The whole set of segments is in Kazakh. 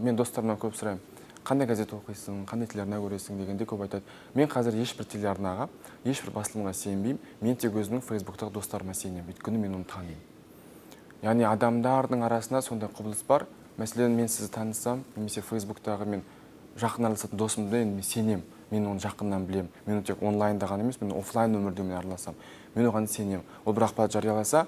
мен достарымнан көп сұраймын, қандай газет оқисың, қандай телеарна көресің дегенде көп айтады. Мен қазір ешбір телеарнаға, ешбір басылымға сенбеймін. Мен тек өзімнің Фейсбуктағы достарыма сенемін, өйткені мен оны танимын. Яғни адамдардың арасында сондай құбылыс бар. Мәселен, мен сізді танысам, немесе Фейсбуктағы мен жақын араласатын досымды мен сенемін. Мен оны жақыннан білемін. Мен тек онлайнда ғана емес, мен офлайн өмірде мен араласам. Мен оған сенемін. Ол бір ақпарат жарияласа,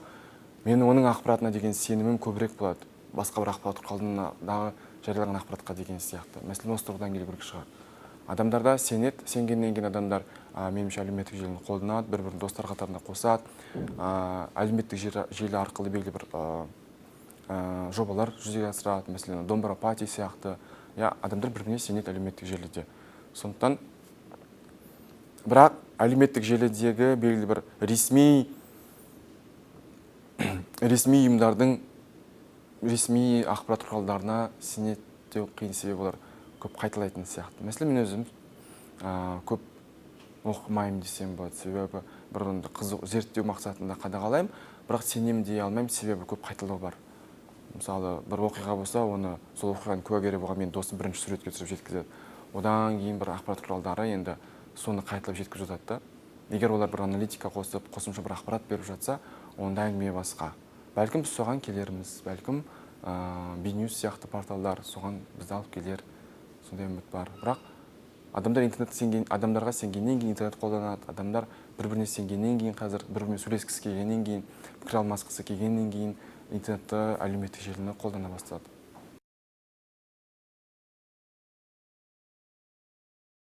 мен оның ақпаратына деген сенімім көбірек болады. Басқа бір ақпарат құралдарындағы жарияланған ақпаратқа деген сияқты. Мәселен, осы тұрғыдан келу керек шығар. Адамдарда сенеді, сенгеннен кейін адамдар меніңше әлеуметтік желіні қолданады, бір-бірін достар қатарына қосады. Әлеуметтік желі арқылы белгілі бір жобалар жүзеге асырады, мәселен, домбыра пати сияқты. Адамдар бір-біріне сенеді әлеуметтік желіде. Сондықтан, бірақ әлеуметтік желідегі белгілі бір ресми ұйымдардың ресми ақпарат құралдарына сенеді деу қиын, себебі олар көп қайталайтын сияқты. Мәселен, мен өзім көп оқымаймын десем болады, себебі бір қызық зерттеу мақсатында қадағалаймын, бірақ сенемін дей алмаймын, себебі көп қайталау бар. Мысалы, бір оқиға болса, оны сол оқиғаның куәгері болған мен досым бірінші суретке түсіріп жеткізеді. Одан кейін бір ақпарат құралдары енді соны қайталап жеткізіп жатады. Егер олар бір аналитика қосып, қосымша бір ақпарат беріп жатса, онда әңгіме басқа. Бәлкім біз соған келерміз, бәлкім Б-Ньюс сияқты порталдар соған бізді алып келер, сондай үміт бар. Бірақ адамдарға сенгеннен кейін интернет қолданады, адамдар бір-біріне сенгеннен кейін, қазір бір-біріне сөйлескісі келгеннен кейін, пікір алмасқысы келгеннен кейін интернетті, әлеуметтік желіні қолдана бастады.